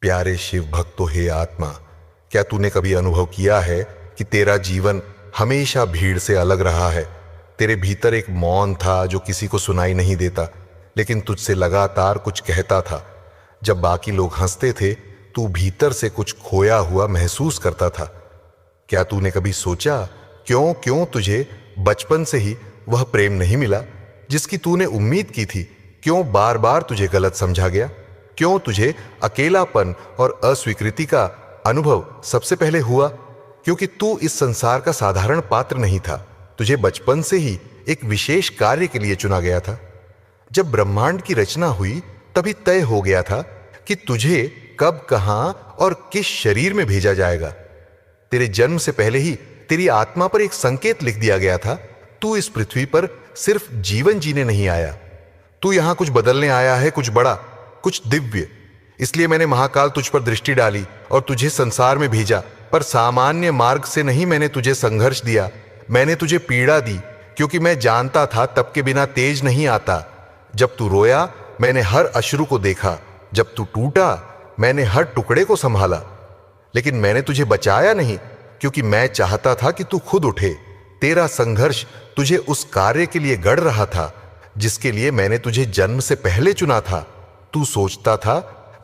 प्यारे शिव भक्तो, हे आत्मा, क्या तूने कभी अनुभव किया है कि तेरा जीवन हमेशा भीड़ से अलग रहा है? तेरे भीतर एक मौन था जो किसी को सुनाई नहीं देता, लेकिन तुझसे लगातार कुछ कहता था। जब बाकी लोग हंसते थे, तू भीतर से कुछ खोया हुआ महसूस करता था। क्या तूने कभी सोचा क्यों क्यों तुझे बचपन से ही वह प्रेम नहीं मिला जिसकी तूने उम्मीद की थी? क्यों बार बार तुझे गलत समझा गया? क्यों तुझे अकेलापन और अस्वीकृति का अनुभव सबसे पहले हुआ? क्योंकि तू इस संसार का साधारण पात्र नहीं था। तुझे बचपन से ही एक विशेष कार्य के लिए चुना गया था। जब ब्रह्मांड की रचना हुई, तभी तय हो गया था कि तुझे कब, कहां और किस शरीर में भेजा जाएगा। तेरे जन्म से पहले ही तेरी आत्मा पर एक संकेत लिख दिया गया था। तू इस पृथ्वी पर सिर्फ जीवन जीने नहीं आया, तू यहां कुछ बदलने आया है, कुछ बड़ा, कुछ दिव्य। इसलिए मैंने महाकाल तुझ पर दृष्टि डाली और तुझे संसार में भेजा। पर सामान्य मार्ग से नहीं, मैंने तुझे संघर्ष दिया, मैंने तुझे पीड़ा दी, क्योंकि मैं जानता था तप के बिना तेज नहीं आता। जब तू रोया, मैंने हर अश्रु को देखा। जब तू टूटा, मैंने हर टुकड़े को संभाला। लेकिन मैंने तुझे बचाया नहीं, क्योंकि मैं चाहता था कि तू खुद उठे। तेरा संघर्ष तुझे उस कार्य के लिए गढ़ रहा था जिसके लिए मैंने तुझे जन्म से पहले चुना था। तू सोचता था,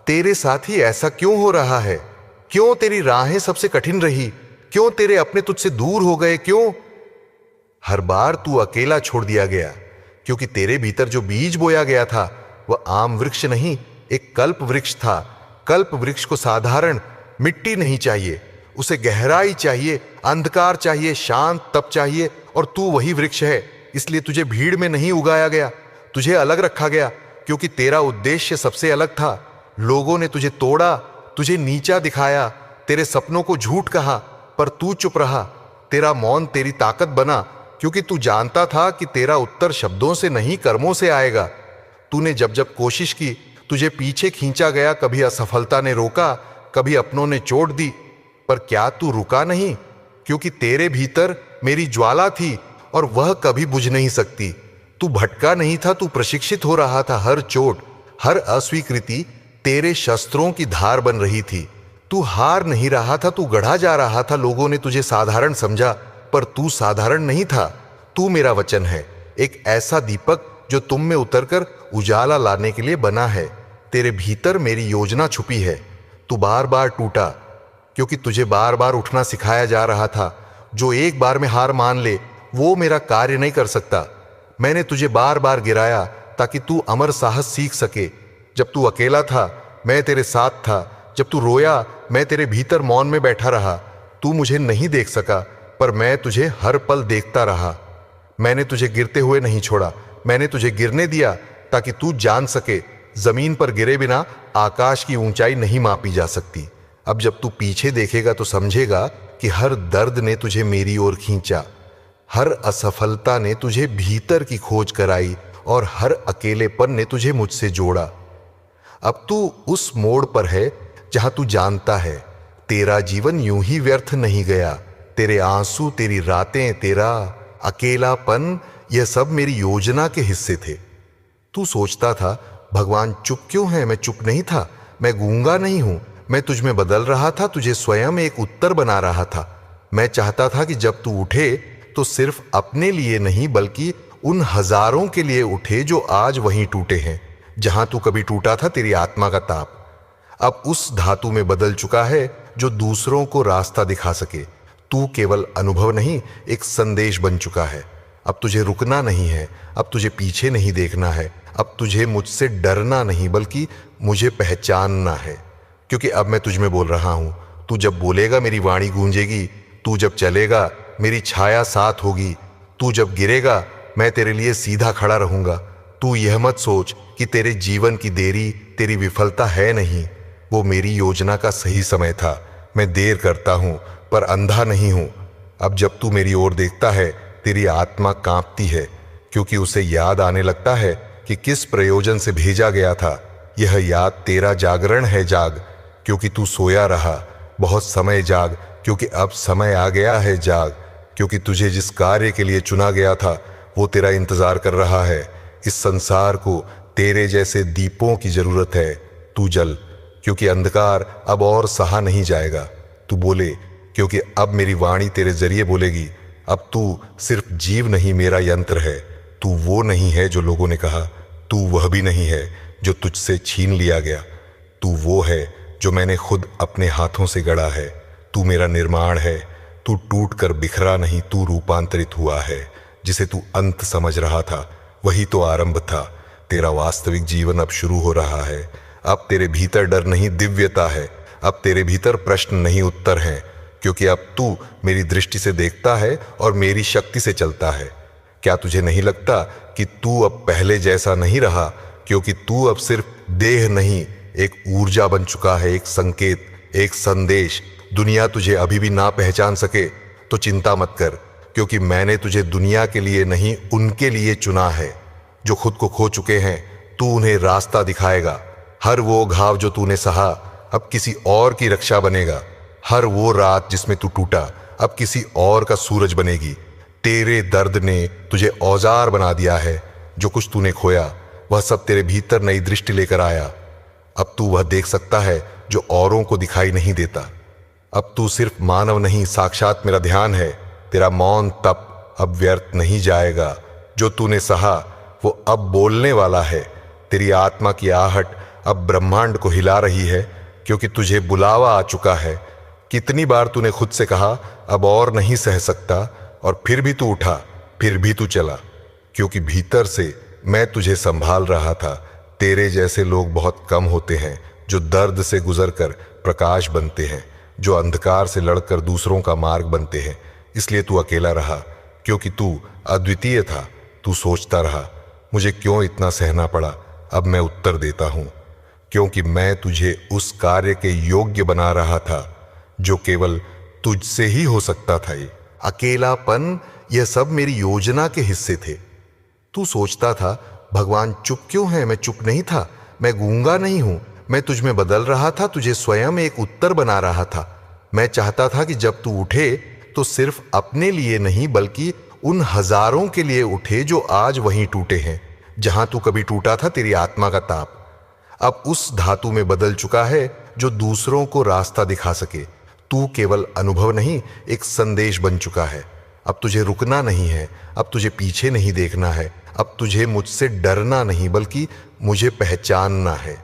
तेरे साथ ही ऐसा क्यों हो रहा है? क्यों तेरी राहें सबसे कठिन रही? क्यों तेरे अपने तुझसे दूर हो गए? क्यों हर बार तू अकेला छोड़ दिया गया? क्योंकि तेरे भीतर जो बीज बोया गया था, वह आम वृक्ष नहीं, एक कल्प वृक्ष था। कल्प वृक्ष को साधारण मिट्टी नहीं चाहिए, उसे गहराई चाहिए, अंधकार चाहिए, शांत तप चाहिए। और तू वही वृक्ष है। इसलिए तुझे भीड़ में नहीं उगाया गया, तुझे अलग रखा गया, क्योंकि तेरा उद्देश्य सबसे अलग था। लोगों ने तुझे तोड़ा, तुझे नीचा दिखाया, तेरे सपनों को झूठ कहा, पर तू चुप रहा। तेरा मौन तेरी ताकत बना, क्योंकि तू जानता था कि तेरा उत्तर शब्दों से नहीं, कर्मों से आएगा। तूने जब जब कोशिश की, तुझे पीछे खींचा गया। कभी असफलता ने रोका, कभी अपनों ने चोट दी, पर क्या तू रुका नहीं? क्योंकि तेरे भीतर मेरी ज्वाला थी और वह कभी बुझ नहीं सकती। तू भटका नहीं था, तू प्रशिक्षित हो रहा था। हर चोट, हर अस्वीकृति तेरे शस्त्रों की धार बन रही थी। तू हार नहीं रहा था, तू गढ़ा जा रहा था। लोगों ने तुझे साधारण समझा, पर तू साधारण नहीं था। तू मेरा वचन है, एक ऐसा दीपक जो तुम में उतरकर उजाला लाने के लिए बना है। तेरे भीतर मेरी योजना छुपी है। तू बार बार टूटा, क्योंकि तुझे बार बार उठना सिखाया जा रहा था। जो एक बार में हार मान ले, वो मेरा कार्य नहीं कर सकता। मैंने तुझे बार बार गिराया ताकि तू अमर साहस सीख सके। जब तू अकेला था, मैं तेरे साथ था। जब तू रोया, मैं तेरे भीतर मौन में बैठा रहा। तू मुझे नहीं देख सका, पर मैं तुझे हर पल देखता रहा। मैंने तुझे गिरते हुए नहीं छोड़ा, मैंने तुझे गिरने दिया ताकि तू जान सके, जमीन पर गिरे बिना आकाश की ऊंचाई नहीं मापी जा सकती। अब जब तू पीछे देखेगा तो समझेगा कि हर दर्द ने तुझे मेरी ओर खींचा, हर असफलता ने तुझे भीतर की खोज कराई और हर अकेलेपन ने तुझे मुझसे जोड़ा। अब तू उस मोड़ पर है जहां तू जानता है, तेरा जीवन यूं ही व्यर्थ नहीं गया। तेरे आंसू, तेरी रातें, तेरा अकेलापन, यह सब मेरी योजना के हिस्से थे। तू सोचता था, भगवान चुप क्यों है? मैं चुप नहीं था, मैं गूंगा नहीं हूं। मैं तुझ में बदल रहा था, तुझे स्वयं एक उत्तर बना रहा था। मैं चाहता था कि जब तू उठे तो सिर्फ अपने लिए नहीं, बल्कि उन हजारों के लिए उठे जो आज वहीं टूटे हैं जहां तू कभी टूटा था। तेरी आत्मा का ताप अब उस धातु में बदल चुका है जो दूसरों को रास्ता दिखा सके। तू केवल अनुभव नहीं, एक संदेश बन चुका है। अब तुझे रुकना नहीं है, अब तुझे पीछे नहीं देखना है, अब तुझे मुझसे डरना नहीं, बल्कि मुझे पहचानना है। क्योंकि अब मैं तुझ में बोल रहा हूं। तू जब बोलेगा, मेरी वाणी गूंजेगी। तू जब चलेगा, मेरी छाया साथ होगी। तू जब गिरेगा, मैं तेरे लिए सीधा खड़ा रहूंगा। तू यह मत सोच कि तेरे जीवन की देरी तेरी विफलता है, नहीं, वो मेरी योजना का सही समय था। मैं देर करता हूं, पर अंधा नहीं हूं। अब जब तू मेरी ओर देखता है, तेरी आत्मा कांपती है, क्योंकि उसे याद आने लगता है कि किस प्रयोजन से भेजा गया था। यह याद तेरा जागरण है। जाग, क्योंकि तू सोया रहा। बहुत समय जाग, क्योंकि अब समय आ गया है। जाग, क्योंकि तुझे जिस कार्य के लिए चुना गया था, वो तेरा इंतजार कर रहा है। इस संसार को तेरे जैसे दीपों की जरूरत है। तू जल, क्योंकि अंधकार अब और सहा नहीं जाएगा। तू बोले, क्योंकि अब मेरी वाणी तेरे जरिए बोलेगी। अब तू सिर्फ जीव नहीं, मेरा यंत्र है। तू वो नहीं है जो लोगों ने कहा, तू वह भी नहीं है जो तुझसे छीन लिया गया। तू वो है जो मैंने खुद अपने हाथों से गढ़ा है। तू मेरा निर्माण है। तू टूट कर बिखरा नहीं, तू रूपांतरित हुआ है। जिसे तू अंत समझ रहा था वही तो आरंभ था। तेरा वास्तविक जीवन अब शुरू हो रहा है। अब तेरे भीतर डर नहीं, दिव्यता है। अब तेरे भीतर प्रश्न नहीं, उत्तर हैं। क्योंकि अब तू मेरी दृष्टि से देखता है और मेरी शक्ति से चलता है। क्या तुझे नहीं लगता कि तू अब पहले जैसा नहीं रहा? क्योंकि तू अब सिर्फ देह नहीं, एक ऊर्जा बन चुका है, एक संकेत, एक संदेश। दुनिया तुझे अभी भी ना पहचान सके तो चिंता मत कर, क्योंकि मैंने तुझे दुनिया के लिए नहीं, उनके लिए चुना है जो खुद को खो चुके हैं। तू उन्हें रास्ता दिखाएगा। हर वो घाव जो तूने सहा अब किसी और की रक्षा बनेगा। हर वो रात जिसमें तू टूटा अब किसी और का सूरज बनेगी। तेरे दर्द ने तुझे औजार बना दिया है। जो कुछ तूने खोया वह सब तेरे भीतर नई दृष्टि लेकर आया। अब तू वह देख सकता है जो औरों को दिखाई नहीं देता। अब तू सिर्फ मानव नहीं, साक्षात मेरा ध्यान है। तेरा मौन तप अब व्यर्थ नहीं जाएगा। जो तूने सहा वो अब बोलने वाला है। तेरी आत्मा की आहट अब ब्रह्मांड को हिला रही है, क्योंकि तुझे बुलावा आ चुका है। कितनी बार तूने खुद से कहा अब और नहीं सह सकता, और फिर भी तू उठा, फिर भी तू चला, क्योंकि भीतर से मैं तुझे संभाल रहा था। तेरे जैसे लोग बहुत कम होते हैं जो दर्द से गुजरकर प्रकाश बनते हैं, जो अंधकार से लड़कर दूसरों का मार्ग बनते हैं। इसलिए तू अकेला रहा, क्योंकि तू अद्वितीय था। तू सोचता रहा, मुझे क्यों इतना सहना पड़ा? अब मैं उत्तर देता हूं, क्योंकि मैं तुझे उस कार्य के योग्य बना रहा था जो केवल तुझसे ही हो सकता था। ये अकेलापन, यह सब मेरी योजना के हिस्से थे। तू सोचता था, भगवान चुप क्यों है? मैं चुप नहीं था, मैं गूंगा नहीं हूं। मैं तुझ में बदल रहा था, तुझे स्वयं एक उत्तर बना रहा था। मैं चाहता था कि जब तू उठे तो सिर्फ अपने लिए नहीं, बल्कि उन हजारों के लिए उठे जो आज वहीं टूटे हैं जहां तू कभी टूटा था। तेरी आत्मा का ताप अब उस धातु में बदल चुका है जो दूसरों को रास्ता दिखा सके। तू केवल अनुभव नहीं, एक संदेश बन चुका है। अब तुझे रुकना नहीं है, अब तुझे पीछे नहीं देखना है, अब तुझे मुझसे डरना नहीं, बल्कि मुझे पहचानना है।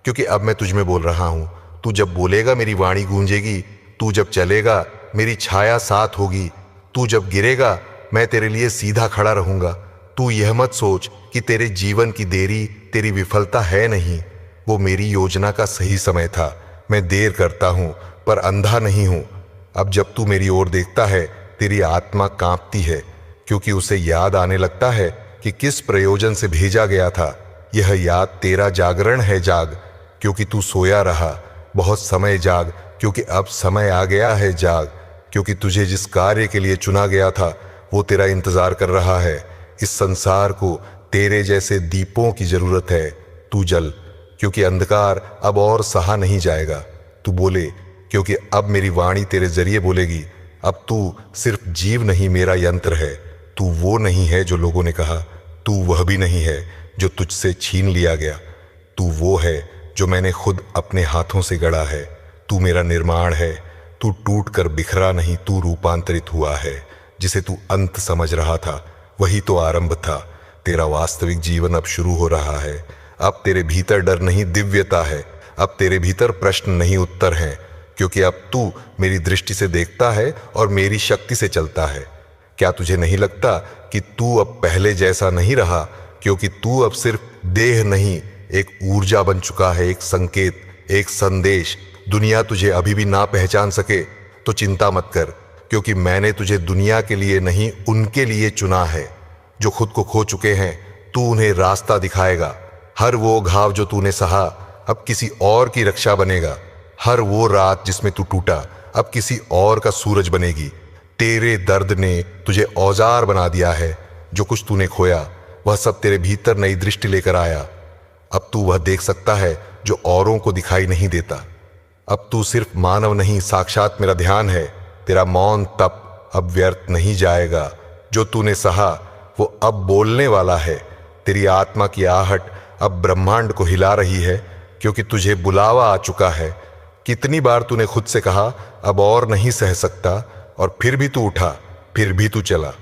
क्योंकि अब मैं तुझ में बोल रहा हूं। तू जब बोलेगा मेरी वाणी गूंजेगी। तू जब चलेगा मेरी छाया साथ होगी। तू जब गिरेगा मैं तेरे लिए सीधा खड़ा रहूंगा। तू यह मत सोच कि तेरे जीवन की देरी तेरी विफलता है नहीं, वो मेरी योजना का सही समय था। मैं देर करता हूं पर अंधा नहीं हूं। अब जब तू मेरी ओर देखता है तेरी आत्मा कांपती है, क्योंकि उसे याद आने लगता है कि किस प्रयोजन से भेजा गया था। यह याद तेरा जागरण है। जाग, क्योंकि तू सोया रहा। बहुत समय जाग, क्योंकि अब समय आ गया है। जाग, क्योंकि तुझे जिस कार्य के लिए चुना गया था वो तेरा इंतजार कर रहा है। इस संसार को तेरे जैसे दीपों की जरूरत है। तू जल, क्योंकि अंधकार अब और सहा नहीं जाएगा। तू बोले, क्योंकि अब मेरी वाणी तेरे जरिए बोलेगी। अब तू सिर्फ जीव नहीं, मेरा यंत्र है। तू वो नहीं है जो लोगों ने कहा, तू वह भी नहीं है जो तुझसे छीन लिया गया। तू वो है जो मैंने खुद अपने हाथों से गढ़ा है। तू मेरा निर्माण है। तू टूट कर बिखरा नहीं, तू रूपांतरित हुआ है। जिसे तू अंत समझ रहा था वही तो आरंभ था। तेरा वास्तविक जीवन अब शुरू हो रहा है। अब तेरे भीतर डर नहीं, दिव्यता है। अब तेरे भीतर प्रश्न नहीं, उत्तर हैं। क्योंकि अब तू मेरी दृष्टि से देखता है और मेरी शक्ति से चलता है। क्या तुझे नहीं लगता कि तू अब पहले जैसा नहीं रहा? क्योंकि तू अब सिर्फ देह नहीं, एक ऊर्जा बन चुका है, एक संकेत, एक संदेश। दुनिया तुझे अभी भी ना पहचान सके तो चिंता मत कर, क्योंकि मैंने तुझे दुनिया के लिए नहीं, उनके लिए चुना है जो खुद को खो चुके हैं। तू उन्हें रास्ता दिखाएगा। हर वो घाव जो तूने सहा अब किसी और की रक्षा बनेगा। हर वो रात जिसमें तू टूटा अब किसी और का सूरज बनेगी। तेरे दर्द ने तुझे औजार बना दिया है। जो कुछ तूने खोया वह सब तेरे भीतर नई दृष्टि लेकर आया। अब तू वह देख सकता है जो औरों को दिखाई नहीं देता। अब तू सिर्फ मानव नहीं, साक्षात मेरा ध्यान है। तेरा मौन तप अब व्यर्थ नहीं जाएगा। जो तूने सहा वो अब बोलने वाला है। तेरी आत्मा की आहट अब ब्रह्मांड को हिला रही है, क्योंकि तुझे बुलावा आ चुका है। कितनी बार तूने खुद से कहा अब और नहीं सह सकता, और फिर भी तू उठा, फिर भी तू चला,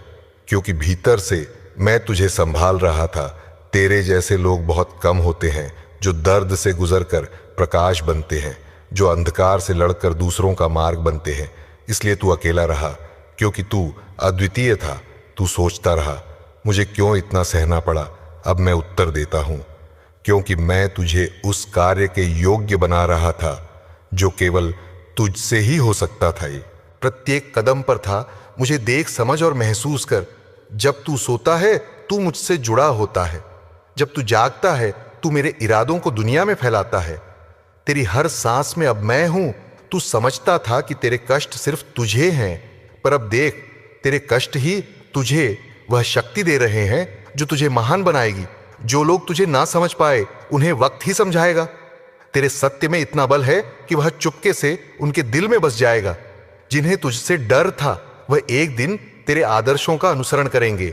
क्योंकि भीतर से मैं तुझे संभाल रहा था। तेरे जैसे लोग बहुत कम होते हैं जो दर्द से गुजरकर प्रकाश बनते हैं, जो अंधकार से लड़कर दूसरों का मार्ग बनते हैं। इसलिए तू अकेला रहा, क्योंकि तू अद्वितीय था। तू सोचता रहा मुझे क्यों इतना सहना पड़ा। अब मैं उत्तर देता हूं, क्योंकि मैं तुझे उस कार्य के योग्य बना रहा था जो केवल तुझसे ही हो सकता था। ये प्रत्येक कदम पर था, मुझे देख, समझ और महसूस कर। जब तू सोता है तू मुझसे जुड़ा होता है, जब तू जागता है तू मेरे इरादों को दुनिया में फैलाता है। तेरी हर सांस में अब मैं हूं। तू समझता था कि तेरे कष्ट सिर्फ तुझे हैं, पर अब देख, तेरे कष्ट ही तुझे वह शक्ति दे रहे हैं जो तुझे महान बनाएगी। जो लोग तुझे ना समझ पाए उन्हें वक्त ही समझाएगा। तेरे सत्य में इतना बल है कि वह चुपके से उनके दिल में बस जाएगा। जिन्हें तुझसे डर था वह एक दिन तेरे आदर्शों का अनुसरण करेंगे।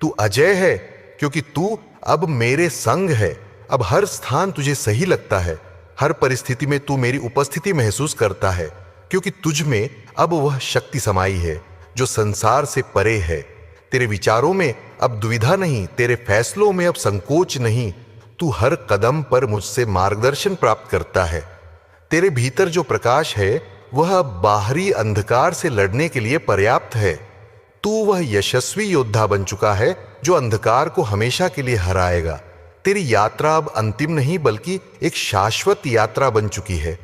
तू अजय है क्योंकि तू अब मेरे संग है। अब हर स्थान तुझे सही लगता है, हर परिस्थिति में तू मेरी उपस्थिति महसूस करता है, क्योंकि तुझ में अब वह शक्ति समाई है जो संसार से परे है। तेरे विचारों में अब दुविधा नहीं, तेरे फैसलों में अब संकोच नहीं। तू हर कदम पर मुझसे मार्गदर्शन प्राप्त करता है। तेरे भीतर जो प्रकाश है वह अब बाहरी अंधकार से लड़ने के लिए पर्याप्त है। तू वह यशस्वी योद्धा बन चुका है जो अंधकार को हमेशा के लिए हराएगा। तेरी यात्रा अब अंतिम नहीं बल्कि एक शाश्वत यात्रा बन चुकी है।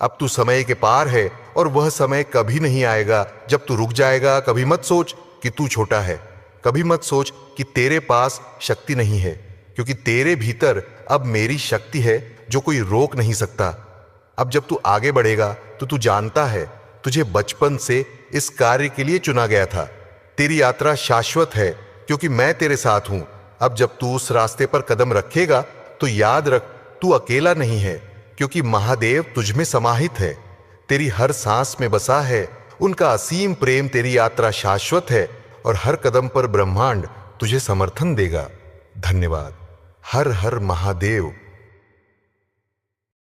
अब तू समय के पार है और वह समय कभी नहीं आएगा जब तू रुक जाएगा। कभी मत सोच कि तू छोटा है, कभी मत सोच कि तेरे पास शक्ति नहीं है, क्योंकि तेरे भीतर अब मेरी शक्ति है जो कोई रोक नहीं सकता। अब जब तू आगे बढ़ेगा तो तू जानता है तुझे बचपन से इस कार्य के लिए चुना गया था। तेरी यात्रा शाश्वत है क्योंकि मैं तेरे साथ हूं। अब जब तू उस रास्ते पर कदम रखेगा तो याद रख, तू अकेला नहीं है, क्योंकि महादेव तुझ में समाहित है, तेरी हर सांस में बसा है। उनका असीम प्रेम तेरी यात्रा शाश्वत है और हर कदम पर ब्रह्मांड तुझे समर्थन देगा। धन्यवाद। हर हर महादेव।